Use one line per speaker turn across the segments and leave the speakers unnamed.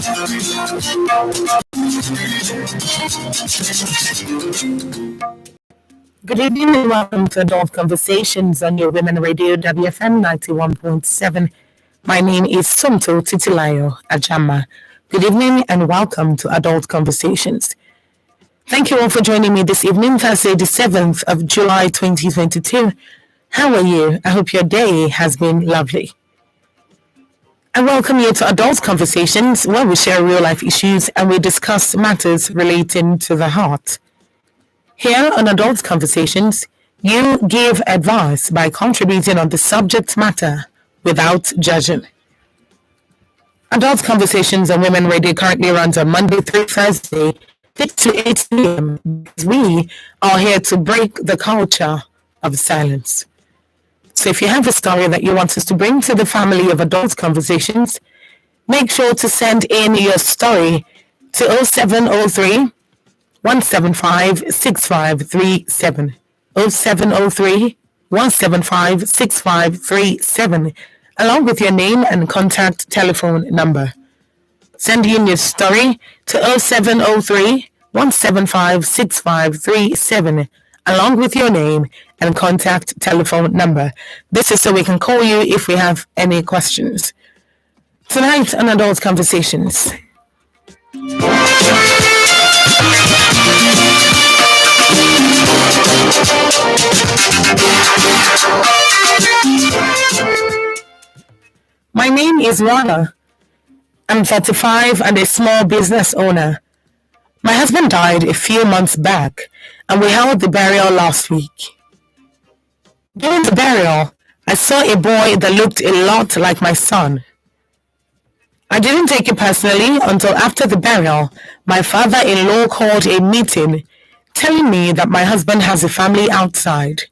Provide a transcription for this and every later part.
Good evening and welcome to Adult Conversations on your Women Radio WFM 91.7. My name is Sumto Titilayo Ajama. Good evening and welcome to Adult Conversations. Thank you all for joining me this evening, Thursday, the 7th of July 2022. How are you? I hope your day has been lovely. I welcome you to Adult Conversations, where we share real-life issues and we discuss matters relating to the heart. Here on Adult Conversations, you give advice by contributing on the subject matter without judging. Adult Conversations on Women Radio currently runs on Monday through Thursday, 6 to 8 p.m. We are here to break the culture of silence. So if you have a story that you want us to bring to the family of Adult Conversations, make sure to send in your story to 0703 175 6537. 0703 175 6537, along with your name and contact telephone number. Send in your story to 0703 175 6537, along with your name and contact telephone number. This is so we can call you if we have any questions. Tonight on Adult Conversations. My name is Rana. I'm 35 and a small business owner. My husband died a few months back and we held the burial last week. During the burial, I saw a boy that looked a lot like my son. I didn't take it personally until after the burial, my father-in-law called a meeting telling me that my husband has a family outside,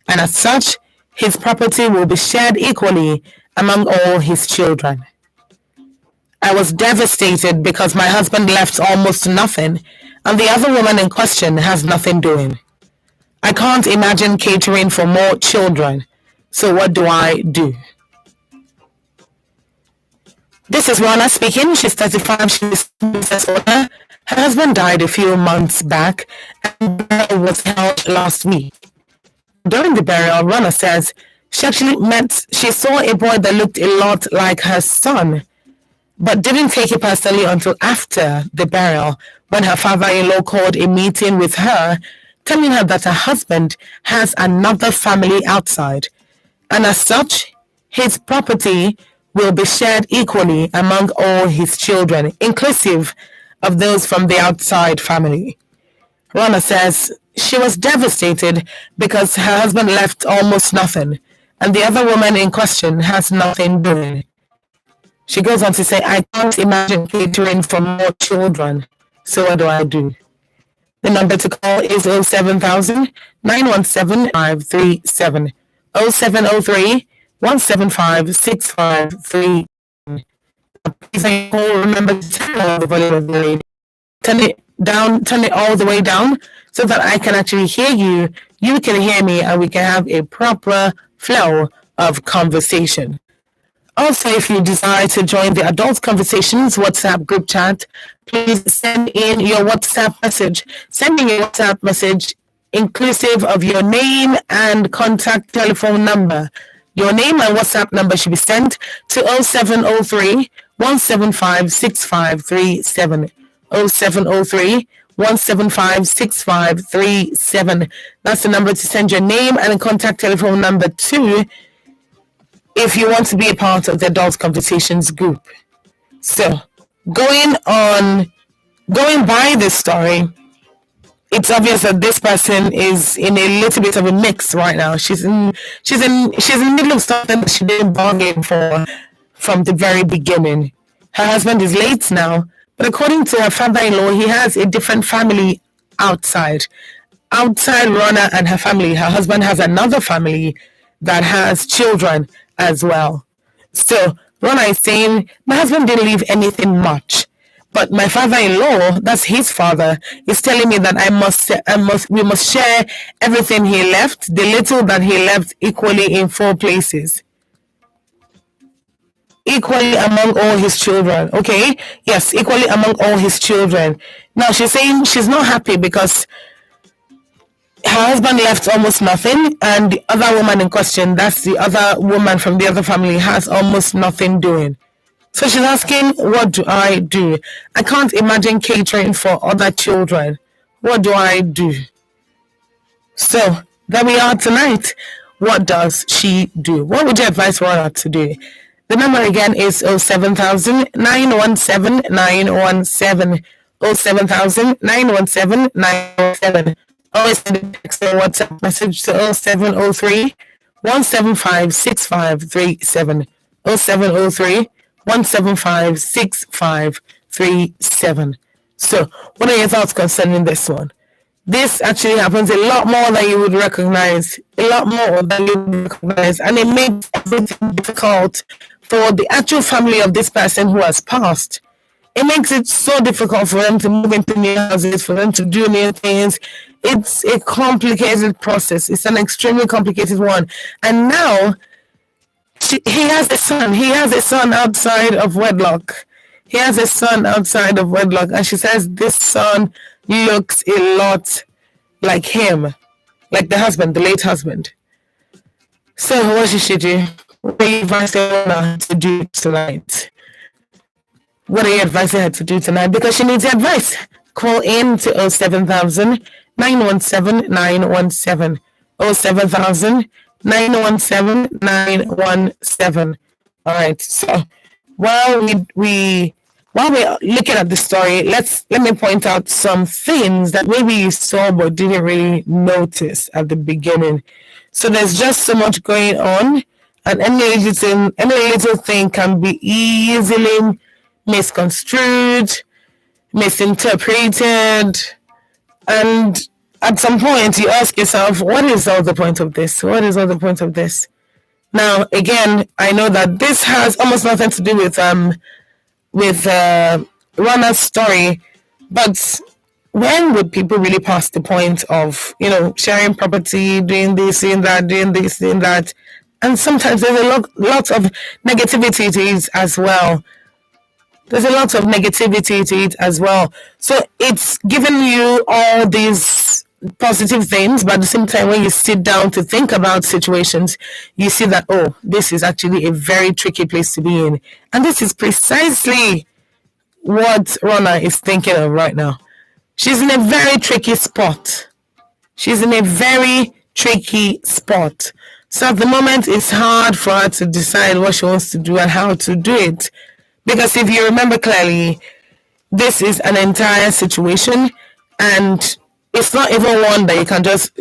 and as such, his property will be shared equally among all his children. I was devastated because my husband left almost nothing, and the other woman in question has nothing doing. I can't imagine catering for more children, so what do I do? This is Rana speaking. She's 35. She's a business owner. Her husband died a few months back and the burial was held last week. During the burial, Rana says she saw a boy that looked a lot like her son, but didn't take it personally until after the burial when her father-in-law called a meeting with her, telling her that her husband has another family outside, and as such, his property will be shared equally among all his children, inclusive of those from the outside family. Rana says she was devastated because her husband left almost nothing, and the other woman in question has nothing doing. She goes on to say, I can't imagine catering for more children, so what do I do? The number to call is 07000 917 537. 0703 175 6537. Please remember to turn on the volume of the radio. Turn it all the way down so that I can actually hear you, you can hear me, and we can have a proper flow of conversation. Also, if you desire to join the Adult Conversations WhatsApp group chat, please send in your WhatsApp message. Send in your WhatsApp message inclusive of your name and contact telephone number. Your name and WhatsApp number should be sent to 0703 175 6537. 0703 175 6537. That's the number to send your name and contact telephone number to if you want to be a part of the Adult Conversations group. So, going by this story, it's obvious that this person is in a little bit of a mix right now. She's in the middle of something that she didn't bargain for from the very beginning. Her husband is late now, but according to her father-in-law, he has a different family outside. Outside Rana and her family, her husband has another family that has children as well. So Rana is saying, my husband didn't leave anything much. But my father-in-law, that's his father, is telling me that we must share everything he left, the little that he left, equally in 4 places. equally among all his children. Okay, yes, equally among all his children. Now she's saying she's not happy because her husband left almost nothing, and the other woman in question, that's the other woman from the other family, has almost nothing doing. So she's asking, what do I do? I can't imagine catering for other children. What do I do? So there we are tonight. What does she do? What would you advise Rona to do? The number again is 07000 917 917. 07000 917 917. Always send a text or WhatsApp message to 0703 175 6537. 0703 175 6537. So, what are your thoughts concerning this one? This actually happens a lot more than you would recognize. A lot more than you would recognize. And it makes everything difficult for the actual family of this person who has passed. It makes it so difficult for them to move into new houses, for them to do new things. It's a complicated process. It's an extremely complicated one. And now, he has a son. He has a son outside of wedlock. He has a son outside of wedlock. And she says this son looks a lot like him, like the husband, the late husband. So what should she do? What are you advising her to do tonight? What are you advising her to do tonight? Because she needs advice. Call in to 07000 917 917. 07000 917 917. All right. So while we're looking at the story, let me point out some things that maybe you saw but didn't really notice at the beginning. So there's just so much going on, and any little thing can be easily misconstrued, misinterpreted, and at some point you ask yourself, what is all the point of this? What is all the point of this? Now, again, I know that this has almost nothing to do with Rana's story, but when would people really pass the point of, sharing property, doing this, doing that, doing this, doing that? And sometimes there's a lot of negativity to it as well. There's a lot of negativity to it as well. So it's giving you all these positive things, but at the same time, when you sit down to think about situations, you see that, oh, this is actually a very tricky place to be in. And this is precisely what Rona is thinking of right now. She's in a very tricky spot. She's in a very tricky spot. So at the moment, it's hard for her to decide what she wants to do and how to do it. Because if you remember clearly, this is an entire situation, and it's not even one that you can just,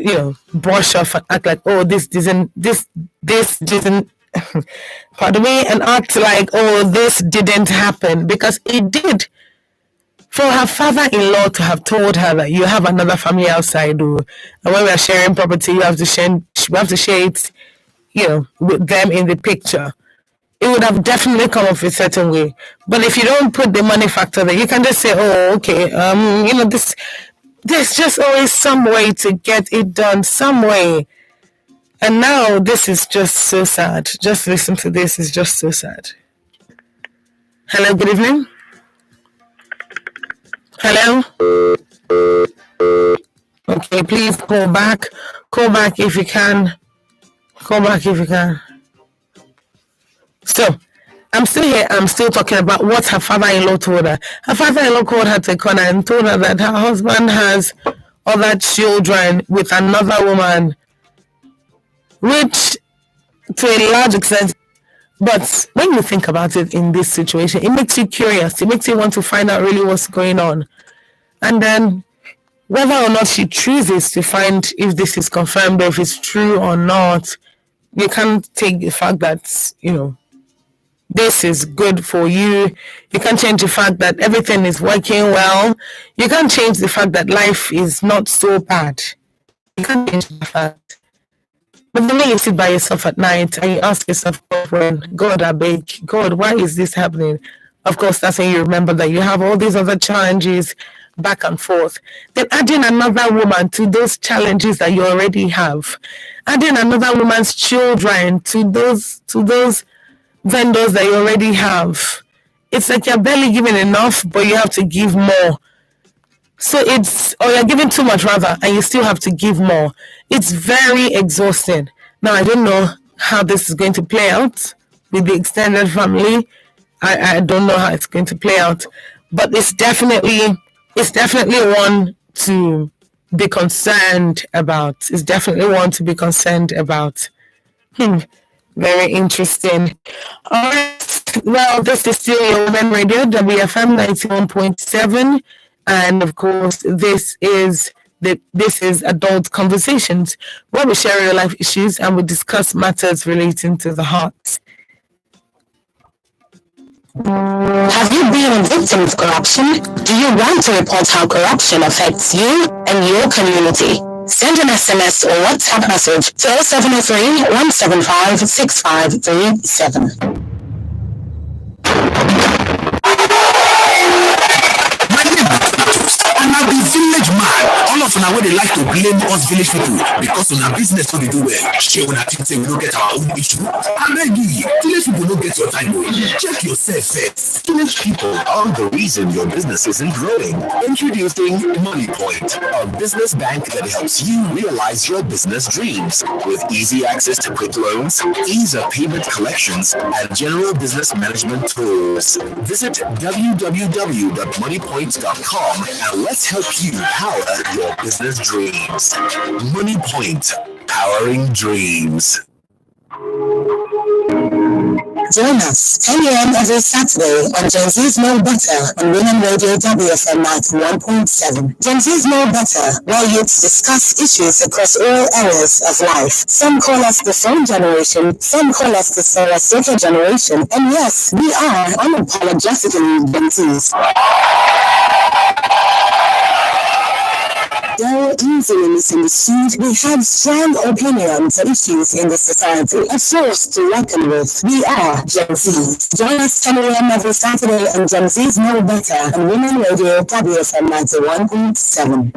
brush off and act like, oh, this didn't, pardon me, and act like, oh, this didn't happen, because it did. For her father-in-law to have told her that you have another family outside, and when we are sharing property, we have to share it, with them in the picture. It would have definitely come off a certain way. But if you don't put the money factor there, you can just say, oh, okay, there's just always some way to get it done, some way. And now this is just so sad. Just listen to this, it's just so sad. Hello, good evening. Hello? Okay, please call back. Call back if you can. Call back if you can. So, I'm still here. I'm still talking about what her father-in-law told her. Her father-in-law called her to a corner and told her that her husband has other children with another woman, which to a large extent, but when you think about it in this situation, it makes you curious. It makes you want to find out really what's going on. And then whether or not she chooses to find if this is confirmed or if it's true or not, you can't take the fact that, this is good for you. You can't change the fact that everything is working well. You can't change the fact that life is not so bad. You can't change the fact. But the way you sit by yourself at night and you ask yourself, God, I beg, God, why is this happening? Of course, that's when you remember that you have all these other challenges back and forth. Then adding another woman to those challenges that you already have. Adding another woman's children to those vendors that you already have. It's like you're barely giving enough, but you have to give more. So or you're giving too much rather, and you still have to give more. It's very exhausting. Now, I don't know how this is going to play out with the extended family. I don't know how it's going to play out, but it's definitely one to be concerned about. It's definitely one to be concerned about. Very interesting. All right. Well, this is still your Women Radio, WFM 91.7. And of course, this is Adult Conversations, where we share real life issues and we discuss matters relating to the heart.
Have you been a victim of corruption? Do you want to report how corruption affects you and your community? Send an SMS or WhatsApp message to 0703 175 6537.
The village man, all of una wey dey like to blame us village people because una business no dey do well. Shey una think say we no get our own issue? Abeg you, village people no get your time o. Check yourself first.
Village people are the reason your business isn't growing. Introducing Money Point, a business bank that helps you realize your business dreams with easy access to quick loans, ease of payment collections, and general business management tools. Visit www.moneypoint.com and let's help you power your business dreams. Money Point, powering dreams.
Join us 10 a.m. every Saturday on Gen Z's Know Better on Women Radio WFM 91.7. Gen Z's Know Better, where youths discuss issues across all areas of life. Some call us the phone generation, some call us the Sarasota generation, and yes, we are unapologetically Gen Z's. Though easily misunderstood, we have strong opinions on issues in the society, a force to reckon with. We are Gen Z. Join us 10 a.m. every Saturday on Gen Z's Know Better on Women Radio WFM 91.7.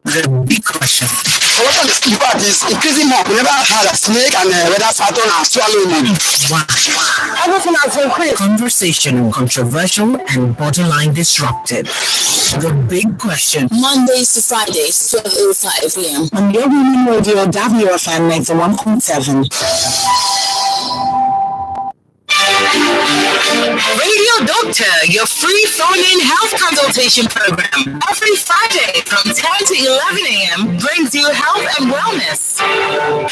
The big question.
So what on the part is increasing more. We never had a snake and whether Saturn and swallowing him. Everything has increased.
Conversation, controversial, and borderline disruptive. The big question.
Mondays to Fridays, 12:05 p.m.
on your Women Radio WFM 91.7.
Radio Doctor, your free phone-in health consultation program. Every Friday from 10 to 11 a.m. brings you health and wellness.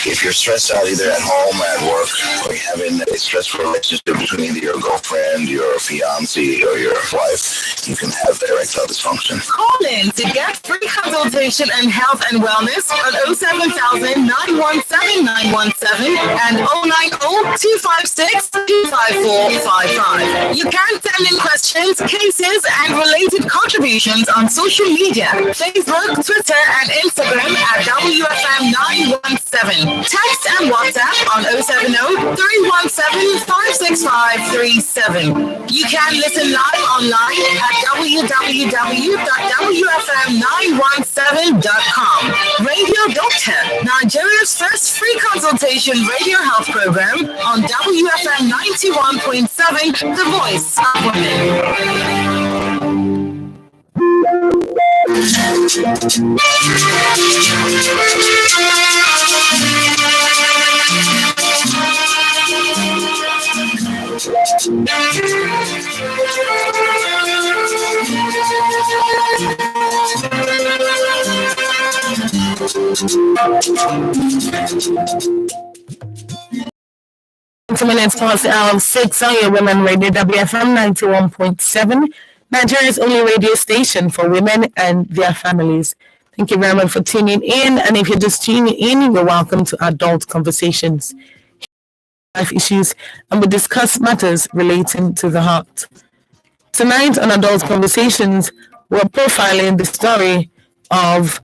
If you're stressed out either at home, at work, or you're having a stressful relationship between either your girlfriend, your fiancé, or your wife, you can have erectile dysfunction.
Call in to get free consultation and health and wellness on 070-917-917 and 090-256-25455. You can send in questions, cases, and related contributions on social media, Facebook, Twitter, and Instagram at WFM917. Text and WhatsApp on 070-317-56537. You can listen live online at www.wfm917.com. Radio Doctor, Nigeria's first free consultation radio health program on WFM 91.7, the voice of women.
Minutes past the hour of 6 on your Women Radio WFM 91.7, Nigeria's only radio station for women and their families. Thank you very much for tuning in. And if you're just tuning in, you're welcome to Adult Conversations, life issues, and we discuss matters relating to the heart. Tonight on Adult Conversations, we're profiling the story of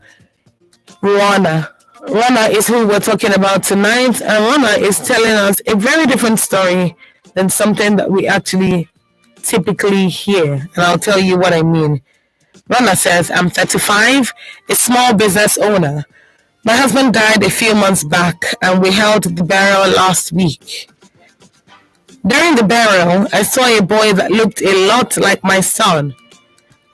Rwanda. Rana is who we're talking about tonight, and Rana is telling us a very different story than something that we actually typically hear, and I'll tell you what I mean. Rana says, I'm 35, a small business owner. My husband died a few months back and we held the burial last week. During the burial, I saw a boy that looked a lot like my son.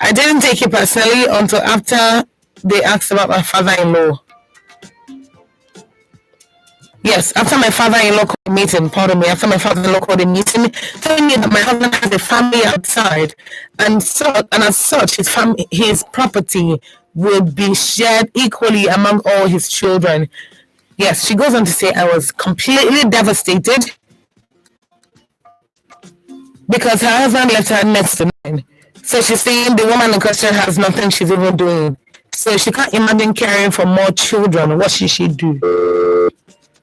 I didn't take it personally until after they asked about my father-in-law. Yes, after my father-in-law called a meeting, telling me that my husband has a family outside, and as such, his property will be shared equally among all his children. Yes, she goes on to say, I was completely devastated because her husband left her next to mine. So she's saying the woman in question has nothing she's even doing. So she can't imagine caring for more children. What should she do?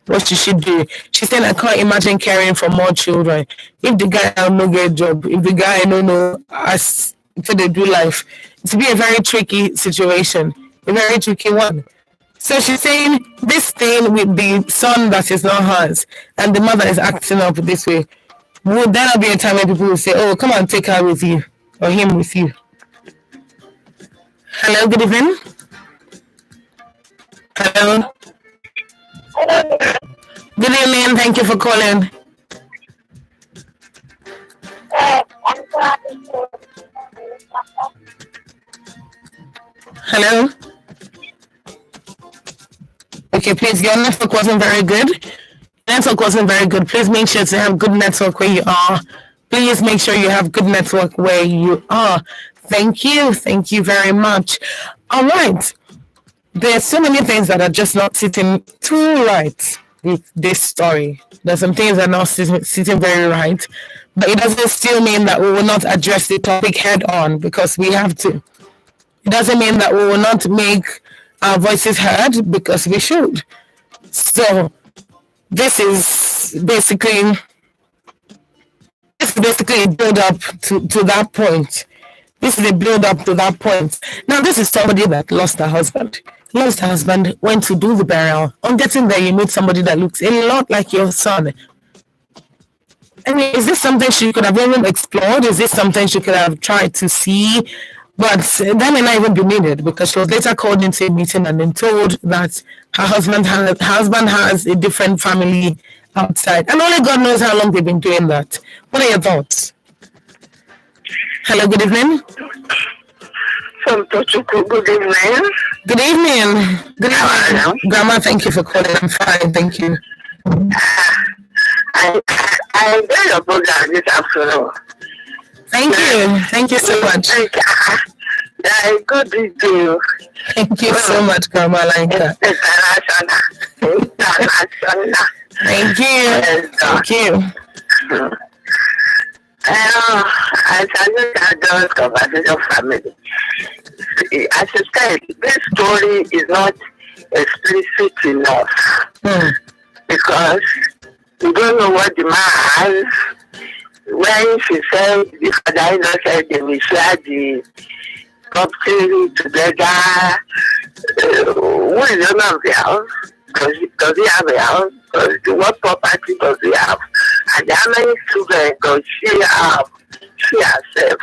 What should she do? She's saying, I can't imagine caring for more children. If the guy have no great job, if the guy don't know as to they do life, it's be a very tricky situation, a very tricky one. So she's saying this thing with the son that is not hers, and the mother is acting up this way. Would there not be a time when people will say, oh, come on, take her with you, or him with you? Hello, good evening. Hello. Good evening, thank you for calling. Hello? Okay, please, your network wasn't very good. Please make sure to have good network where you are. Please make sure you have good network where you are. Thank you very much. All right. There's so many things that are just not sitting too right with this story. There's some things that are not sitting very right, but it doesn't still mean that we will not address the topic head on, because we have to. It doesn't mean that we will not make our voices heard, because we should. So this is basically a build up to that point. This is a build up to that point. Now, this is somebody that lost her husband. Went to do the burial. On getting there, you meet somebody that looks a lot like your son. I mean, is this something she could have even explored? Is this something she could have tried to see? But that may not even be needed, because she was later called into a meeting and then told that her husband has a different family outside. And only God knows how long they've been doing that. What are your thoughts? Hello, good evening.
From Tochuku, good evening.
Good evening. Grandma, thank you for calling. I'm fine, thank you.
I enjoy your program this afternoon.
Thank you so much.
Good to you.
Thank you so much, Grandma Lanka.
International.
Thank you.
I salute Adults Conversation family. As I said, this story is not explicit enough because you don't know what the man has. When she said, the father-in-law said they will share the property together, who is the owner of the house? Does he have a house? What property does he have? And how many children does she have? She herself.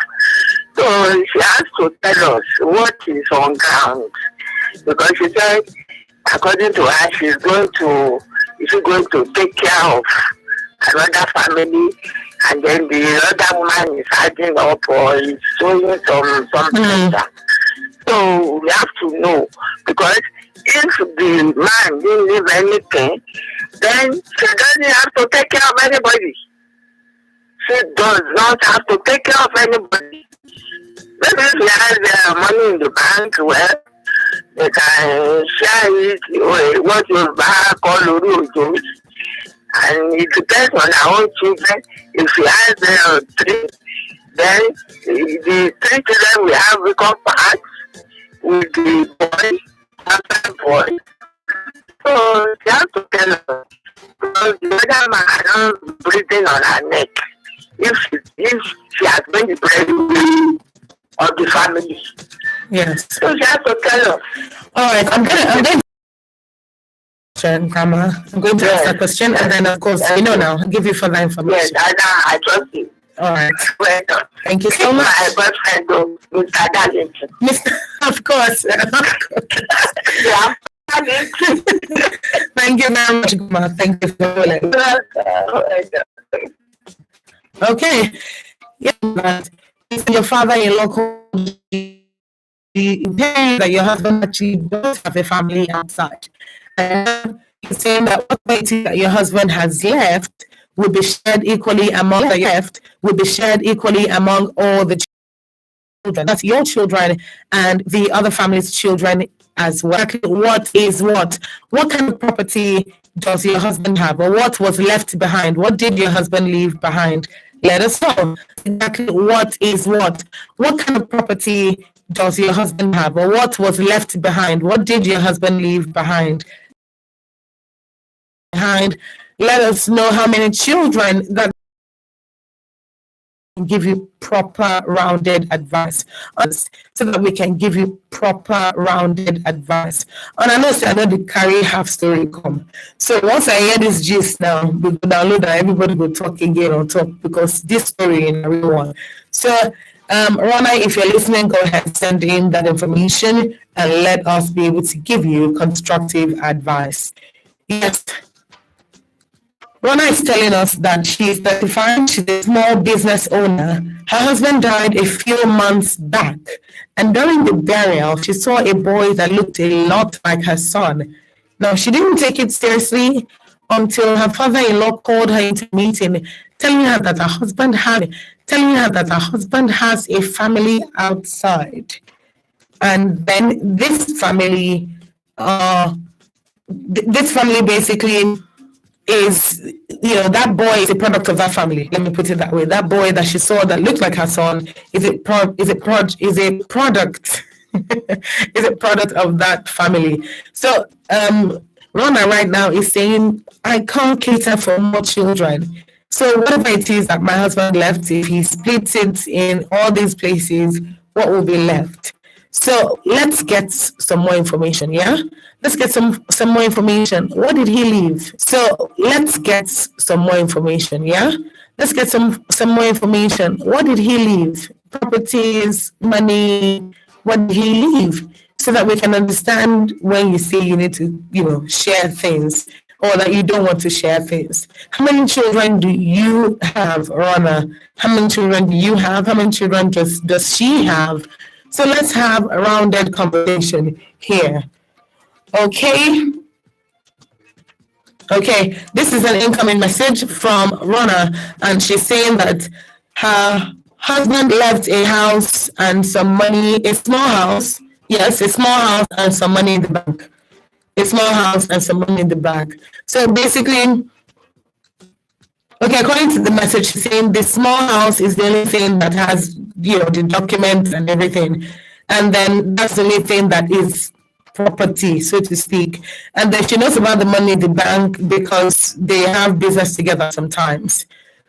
So she has to tell us what is on ground. Because she said, according to her, she's going to take care of another family, and then the other woman is adding up or is showing some pressure. So we have to know, because if the man didn't leave anything, then she doesn't have to take care of anybody. She does not have to take care of anybody. Maybe if she has money in the bank, well, they can share it, what you buy, call Uru, and it depends on her own children. If she has 3, then the 3 children will have become part with the boy, after boy. So she has to tell her, because the other man is not breathing on her neck. If she has been the breadwinner of the family.
Yes.
So she has to tell her.
All right, I'm going to Grandma. I'm going to ask that question, and then of course, now, I'll give you further information.
Yes, I trust you.
All right.
Well done.
Thank you so much.
My boyfriend, Mr. Darlington.
Of course.
Yeah.
Thank you very much, Guma. Thank you for calling. Okay. Yeah, but your father-in-law called that your husband actually does have a family outside. And he's saying that what that your husband has left will be shared equally among all the children. That's your children and the other family's children as well. What is what? What kind of property does your husband have, or what was left behind? What did your husband leave behind? Let us know exactly what is what. What kind of property does your husband have, or what was left behind? What did your husband leave behind? Let us know how many children that give you proper rounded advice so that we can give you proper rounded advice. And I know the carry half story come. So once I hear this gist now, we will download that everybody will talk again on top because this story in real one. So Rana, if you're listening, go ahead, send in that information and let us be able to give you constructive advice. Yes. Rona is telling us that she's 35, she's a small business owner. Her husband died a few months back, and during the burial, she saw a boy that looked a lot like her son. Now, she didn't take it seriously until her father-in-law called her into a meeting, telling her that her husband has a family outside. And then this family basically is, that boy is a product of that family. Let me put it that way. That boy that she saw that looked like her son is a product is a product of that family. So Rona right now is saying, I can't cater for more children. So whatever it is that my husband left, if he splits it in all these places, what will be left? So let's get some more information, yeah? Let's get some more information. What did he leave? So let's get some more information, yeah? Let's get some more information. What did he leave? Properties, money, what did he leave? So that we can understand when you say you need to, share things or that you don't want to share things. How many children do you have, Rana? How many children do you have? How many children does she have? So let's have a rounded conversation here. Okay, this is an incoming message from Rona, and she's saying that her husband left a house and some money, a small house, yes, a small house and some money in the bank. A small house and some money in the bank. So basically, according to the message, she's saying the small house is the only thing that has, the documents and everything. And then that's the only thing that is property, so to speak. And then she knows about the money in the bank because they have business together sometimes.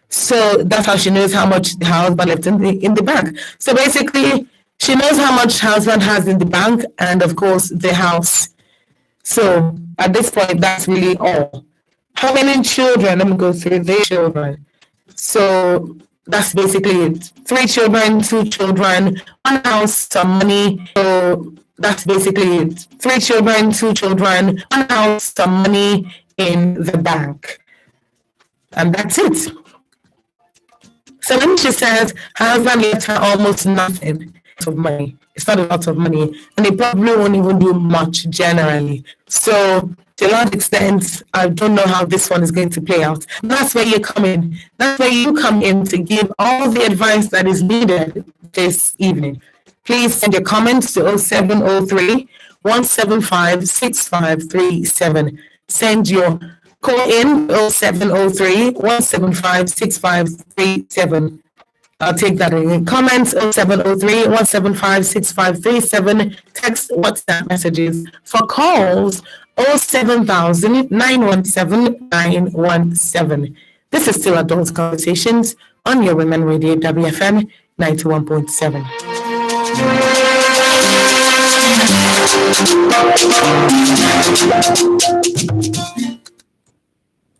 So that's how she knows how much the husband left in the bank. So basically, she knows how much her husband has in the bank and, of course, the house. So at this point, that's really all. How many children? Let me go through the children. So that's basically it. 3 children, 2 children, 1 house, some money. So that's basically it. 3 children, 2 children, 1 house, some money in the bank. And that's it. So then she says her husband left her almost nothing of money. It's not a lot of money. And they probably won't even do much generally. So to a large extent, I don't know how this one is going to play out. That's where you come in. That's where you come in to give all the advice that is needed this evening. Please send your comments to 0703 175 6537. Send your call in 0703 175 6537. I'll take that in comments 0703 175 6537. Text WhatsApp messages. For calls 07000 917 917. This is still Adult Conversations on your Women Radio WFM 91.7.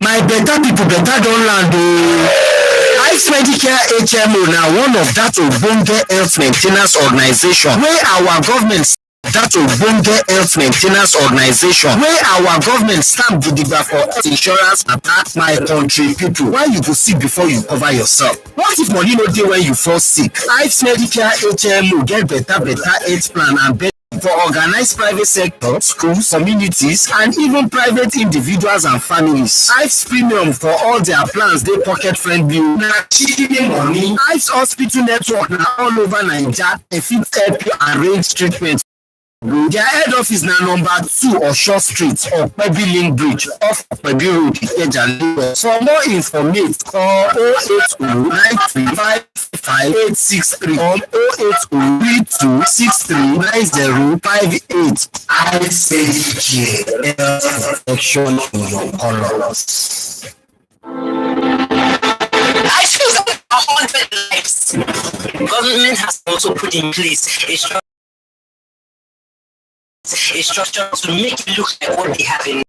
My better people better don't land. I
Life Medicare HMO na one of that ogbonge health maintenance organization wey our government stamp gidigba for health insurance matter. My country people, why you go sick before you cover yourself? What if money no dey when you fall sick? Life Medicare HMO get better health plan and better for organized private sector, schools, communities, and even private individuals and families. Life's premium for all their plans dey pocket friendly. Na cheap money. Life's hospital network na all over Naija. They fit help you arrange treatment. Their head office na number 2 Osho Street, Okpebi Link Bridge, off Okpebi Road, Ikeja, Lagos. For more information, call 080-935-5863 or 080-3263-9058. I say protection in your colors.
I choose 100 lives. The government has also put in place a structure to make it look like what they have in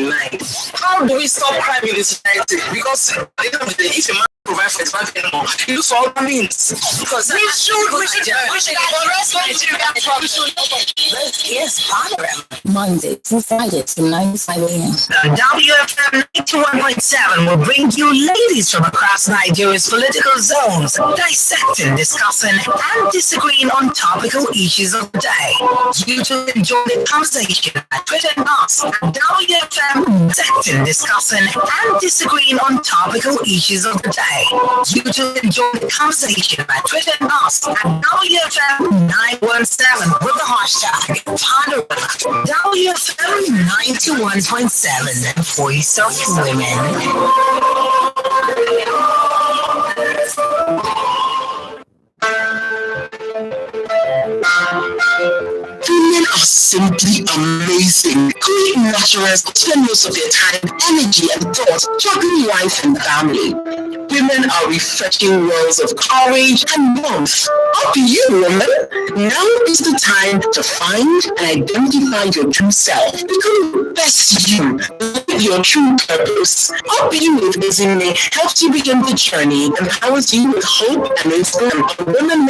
mind. How do we stop crime in the society? Because at the end of the day, if a man provides for his family anymore, he looks all means. Because we should yes,
Monday through Friday to 9 to 5 a.m.
WFM 91.7 will bring you ladies from across Nigeria's political zones, dissecting, discussing, and disagreeing on topical issues of the day. You to enjoy the conversation at Twitter and us at WFM, dissecting, discussing, and disagreeing on topical issues of the day. You to enjoy the conversation at Twitter and us at WFM 917 with the hashtag Ponder WFM 91.7, Voice of Women.
Women are simply amazing. Great naturals spend most of their time, energy, and thought juggling life and family. Women are refreshing wells of courage and warmth. Up to you, woman. Now is the time to find and identify your true self. Become the best you. Live your true purpose. Up to You with Izine helps you begin the journey, empowers you with hope and inspiration. Women